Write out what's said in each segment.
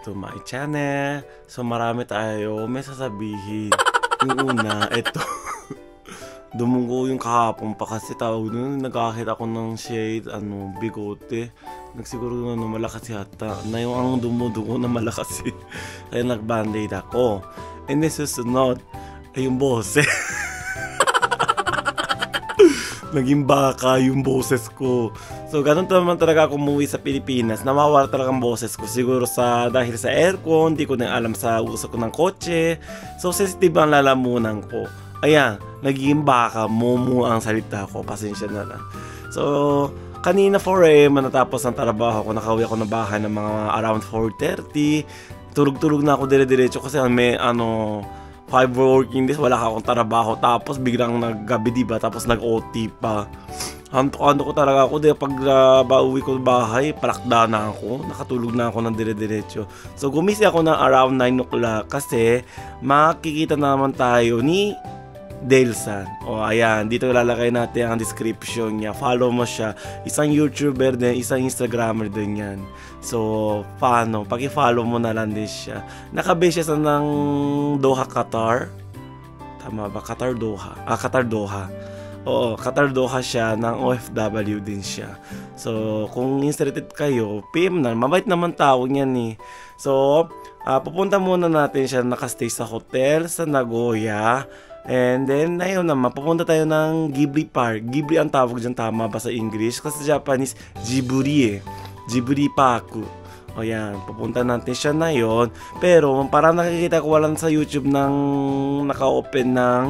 to my channel. So marami tayo may sasabihin. Yung una, eto. Dumugo yung kahapon pa kasi tawag nun, nagkakita ako ng shade, bigote. Nagsiguro na malakas yata. Na yung ang dumudugo na malakas eh. Kaya nag-band-aid ako. And then susunod, ay yung boses. Naging baka yung boses ko. So ganun naman talaga ako umuwi sa Pilipinas. Nawawala talaga ang boses ko. Siguro dahil sa aircon, di ko na alam sa uso ko ng kotse. So sensitive ang lalamunan ko. Ayan, naging baka, mumu ang salita ko. Pasensya na lang. So, kanina 4 AM natapos ang trabaho ko. Nakauwi ako ng bahay ng mga around 4:30. Tulog-tulog na ako dire-diretso kasi may 5 working days, wala akong trabaho. Tapos biglang naggabi, diba? Tapos nag-OT pa. Hanto ko talaga ako. Pag pauwi ko bahay, palakda na ako. Nakatulog na ako ng dire-diretso. So, gumising ako ng around 9 o'clock kasi makikita naman tayo ni Delsan. O ayan, dito lalagay natin ang description niya. Follow mo siya. Isang YouTuber din, isang Instagrammer din yan. So, paano? Paki-follow mo na lang din siya. Nakabase siya sa ng Doha, Qatar. Tama ba? Qatar, Doha. Qatar, Doha. Oo, Qatar, Doha siya. Ng OFW din siya. So, kung interested kayo, PM na. Mabait naman tao niyan eh. So, pupunta muna natin siya nakastay sa hotel sa Nagoya. And then, ayun naman, pupunta tayo ng Ghibli Park. Ghibli ang tawag dyan, tama ba sa English? Kasi sa Japanese, Ghibli eh. Ghibli Park. O yan, pupunta natin siya na yon. Pero, parang nakikita ko walang sa YouTube ng naka-open ng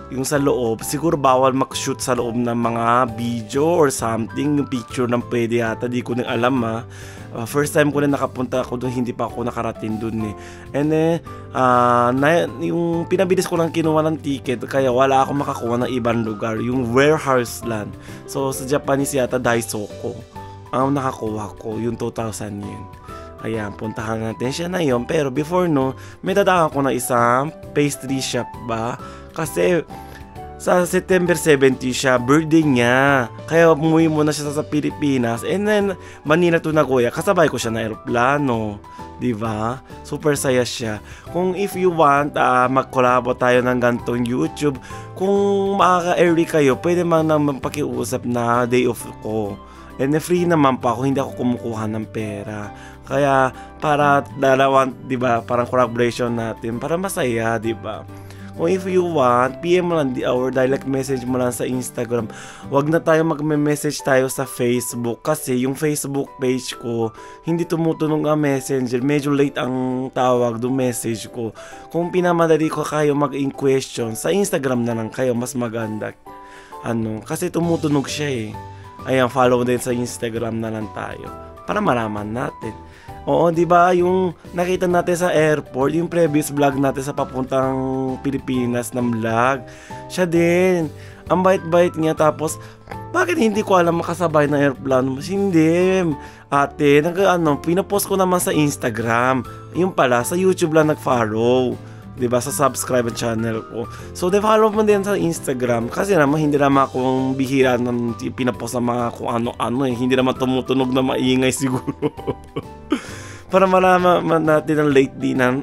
yung sa loob. Siguro bawal mag-shoot sa loob ng mga video or something. Yung picture ng pwede yata, di ko nang alam ha. First time ko na nakapunta ako doon, hindi pa ako nakarating doon eh. And then, yung pinabilis ko lang kinuha ng ticket, kaya wala ako makakuha ng ibang lugar. Yung warehouse land. So, sa Japanese yata, Daisoko. Ang nakakuha ko, yung 2,000 yen. Ayan, puntahan natin siya na yun. Pero before no, may dadaan ko na isang pastry shop ba? Kasi sa September 17 siya, birthday niya. Kaya umuwi muna siya sa Pilipinas. And then, Manila to Nagoya, kasabay ko siya na aeroplano. Diba? Super saya siya. Kung if you want, mag-collabo tayo ng gantong YouTube. Kung makaka-early kayo, pwede man naman pakiusap na day off ko. And free naman pa ako, hindi ako kumukuha ng pera. Kaya, para dalawang, diba, parang collaboration natin, para masaya, diba? Kung if you want, PM mo lang or direct message mo lang sa Instagram. Wag na tayo magme-message tayo sa Facebook kasi yung Facebook page ko hindi tumutunog ang messenger. Medyo late ang tawag do message ko. Kung pinamadali ko kayo mag-in question, sa Instagram na lang kayo, mas maganda. Kasi tumutunog siya eh. Ayan, follow din sa Instagram na lang tayo para malaman natin. Oo, di ba yung nakita natin sa airport, yung previous vlog natin sa papuntang Pilipinas na vlog, siya din. Ang bait-bait niya, tapos bakit hindi ko alam makasabay na airplane? Hindi. Ate, pinapost ko naman sa Instagram. Yung pala, sa YouTube lang nag-follow. Diba, sa subscribe channel ko. So, follow mo din sa Instagram. Kasi naman, hindi naman akong bihira ng pinapost na mga kung ano-ano eh. Hindi naman tumutunog na maingay siguro. Para malaman natin ang late din ng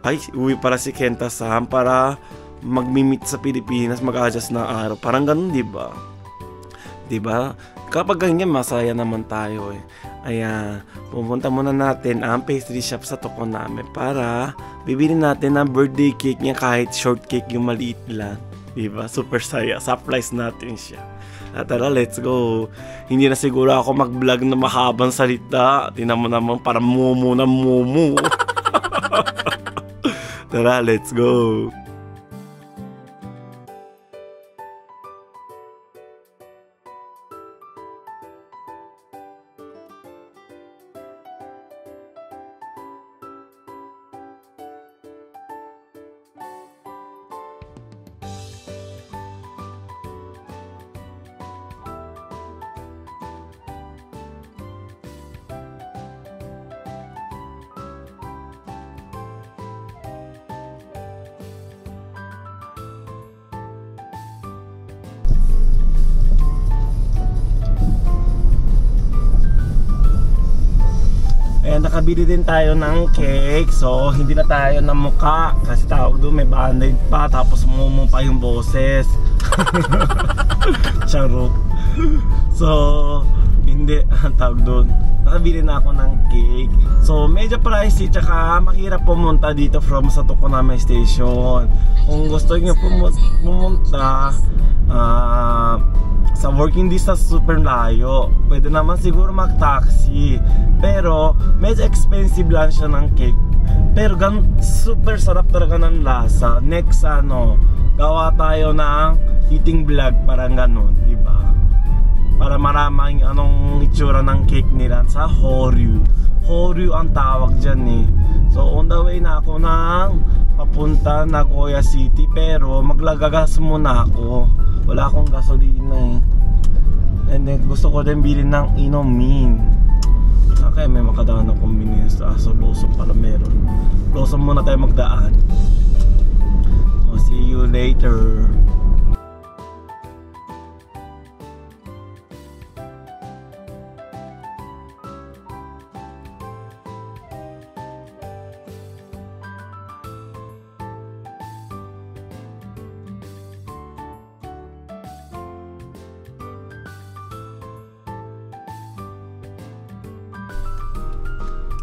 ay, uwi para si Kenta Sam para mag-meet sa Pilipinas, mag-adjust ng araw. Parang ganun, diba? Diba? Kapag ganyan, masaya naman tayo eh. Ayan, pupunta muna natin ang pastry shop sa toko namin para bibili natin ang birthday cake niya, kahit short cake yung maliit lang. Diba? Super saya. Surprise natin siya. Tara, let's go. Hindi na siguro ako mag-vlog na mahabang salita. Tingnan mo naman, para mumu na mumu. Tara, let's go. And nakabili din tayo ng cake. So hindi na tayo na mukha kasi tawag doon may band-aid pa, tapos mumum pa yung boses. Charot. So hindi, ang tawag doon, nakabili na ako ng cake. So medyo pricey, tsaka mahirap pumunta dito from sa Tokoname Station. Kung gusto nyo pumunta sa working distance, super layo, pwede naman siguro mag-taxi, pero medyo expensive lang siya ng cake. Pero super sarap talaga ng lasa. Next gawa tayo ng eating vlog, parang ganon, diba? Para maraming anong itsura ng cake nila sa Horyu. Horyu ang tawag dyan eh. So on the way na ako ng papunta Nagoya City, pero maglagagas muna ako. Wala akong gasolina eh. And then gusto ko din bilhin ng inumin. Okay, may makadaan ng convenience. So Lawson pala meron. Lawson muna tayo magdaan. See you later.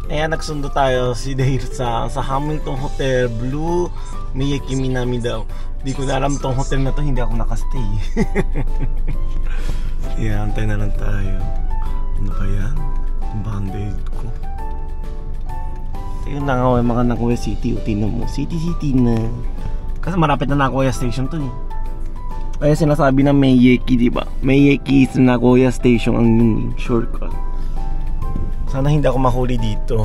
Ayan, nagsundo tayo si Dale sa Hamilton Hotel Blue Miyake Minami daw. Di ko na alam tong hotel na to, hindi ako nakastay. Ayan, antay na lang tayo. Ano ba yan? Yung band-aid ko. Ayun na nga, mga Nagoya City. Tingnan mo, city na. Kasi marapit na Nagoya Station to eh. Kaya sinasabi na Miyake, diba? Miyake is Nagoya Station ang shortcut. Sana hindi ako mahuli dito.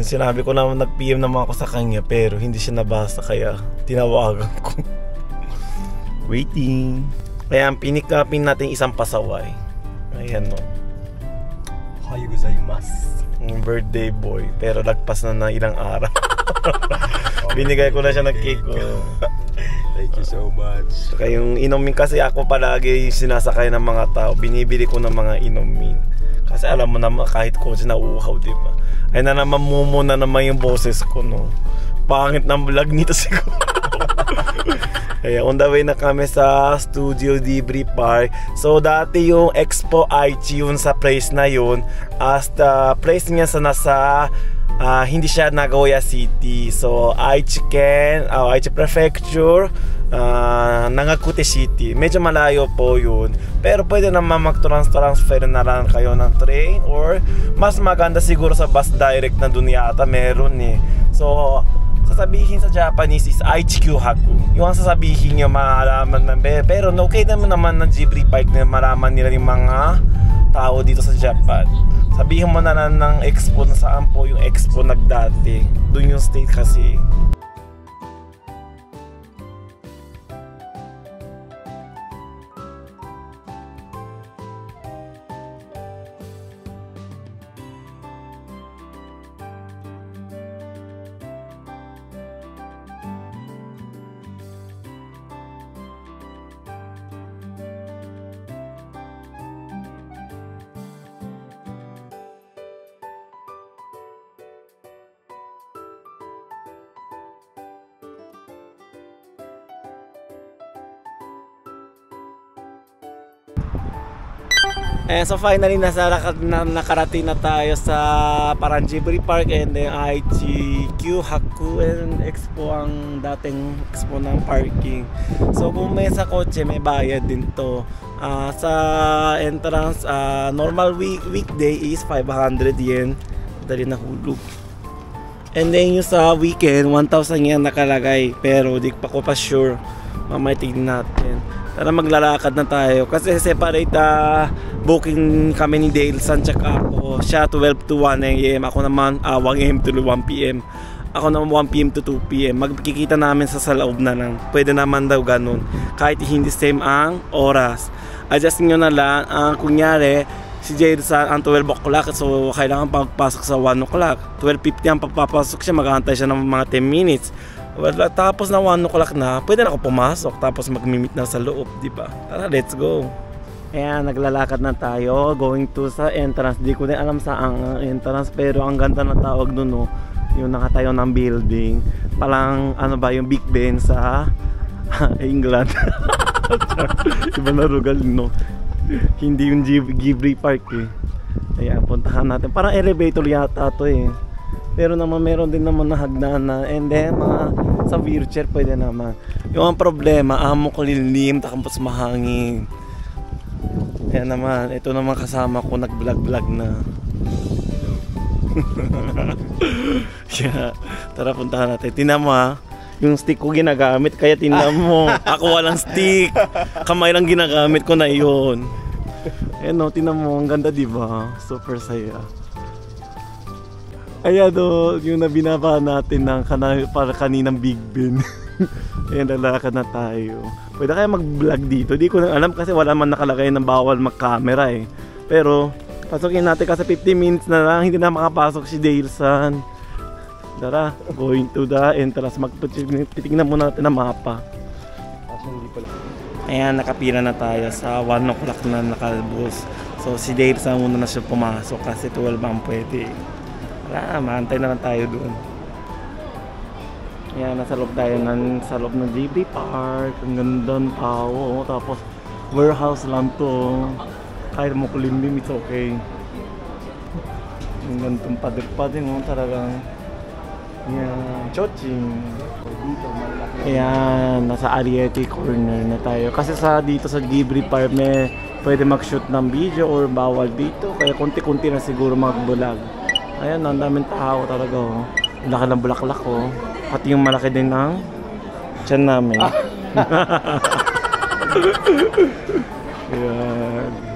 Sinabi ko naman, nag-PM naman ako sa kanya, pero hindi siya nabasa, kaya tinawagan ko. Waiting. Kaya pinikapin natin isang pasaway. Ayan no. Ohayo gozaimasu. Birthday boy, pero lagpas na ng ilang araw. Binigay ko na siya ng cake ko. Thank you so much. Kaya yung inumin kasi ako palagi sinasakay ng mga tao. Binibili ko ng mga inumin. Kasi alam mo naman, kahit kotse na uhaw, diba? Ay na naman mumuna naman yung boses ko, no? Pangit ng vlog nito siguro. Kaya on the way na kami sa Studio Ghibli Park. So dati yung Expo Aichi yun sa place na yun. As the place niya sa nasa hindi siya Nagoya City. So Aichi Prefecture, Nagakute City. Medyo malayo po yun. Pero pwede naman mag-transfer na lang kayo ng train, or mas maganda siguro sa bus direct na dun yata meron eh. So sasabihin sa Japanese is Aichikyu Haku. Yung sasabihin nyo maalaman na, pero okay naman ng Ghibli Park na malaman nila yung mga tao dito sa Japan. Sabihin mo na lang ng expo na saan po yung expo nagdati. Doon yung state kasi. So finally nakarating na tayo sa parang Ghibli Park, and then Aichikyu Haku and Expo ang dating expo ng parking. So kung may sa kotse may bayad din to. Sa entrance normal weekday is 500 yen. Dali na hulog. And then yung sa weekend 1,000 yen nakalagay, pero di pa ko pa sure. Mamaya tignan natin. Tara maglalakad na tayo kasi separate booking kami ni Dale San, tsaka ako. Siya 12 to 1 AM, ako naman 1 AM to 1 PM. Ako naman 1 PM to 2 PM. Magkikita namin sa loob na lang. Pwede naman daw ganun, kahit hindi same ang oras. Adjust nyo na lang. Kunyari si Dale San ang 12 o'clock, so kailangan pagpasok sa 1 o'clock. 12:50 ang pagpapasok siya, maghahantay siya ng mga 10 minutes. Tapos na 1 o'clock na, pwede na ako pumasok, tapos mag-meet na sa loob, di ba? Tara, let's go. Ayan, naglalakad na tayo. Going to sa entrance. Di ko din alam sa ang entrance. Pero ang ganda na tawag dun, no? Yung nakatayo ng building. Palang, ano ba, yung Big Ben sa England. Iba na lugar, no? Hindi yung Ghibli Park, eh. Ayan, puntahan natin. Parang elevator yata to, eh. Pero naman, meron din naman na hagdanan. And then, sa wheelchair, pwede naman. Yung ang problema, amo ko lilim, tapos mahangin. Ayan naman, ito naman kasama ko nag-vlog na. Yeah, tara puntahan natin. Tingnan mo ha, yung stick ko ginagamit, kaya tingnan mo. Ako walang stick, kamay lang ginagamit ko na yun. Ayan o, tingnan mo, ang ganda diba? Super saya. Ayan o, yung nabinaba natin ng para kaninang Big Ben. Ayan, lalakad na tayo. Pwede kaya mag-vlog dito. Di ko na alam kasi wala man nakalagay ng bawal mag-camera eh. Pero, pasukin natin kasi 50 minutes na lang. Hindi na makapasok si Daleson. Tara, going to the entrance. Titignan muna natin ang mapa. Ayan, nakapila na tayo sa 1 o'clock na nakalbus. So, si Daleson muna na siya pumasok kasi 12 ang pwede. Tara, maantay na lang tayo doon. Ayan, nasa loob tayo sa loob ng Ghibli Park. Ang ganda ng tao. Tapos, warehouse lang to. Kahit mo kulimlim, it's okay. Ang gantong pader-pader mo talagang. Ayan, choching. Ayan, nasa Ariete corner na tayo. Kasi dito sa Ghibli Park may pwede mag-shoot ng video or bawal dito. Kaya konti-konti na siguro mag-vlog. Ayan, ang daming tao talaga. Oh. Laki ng bulaklak ko. Pati yung malaki din ng tiyan namin. Ayan.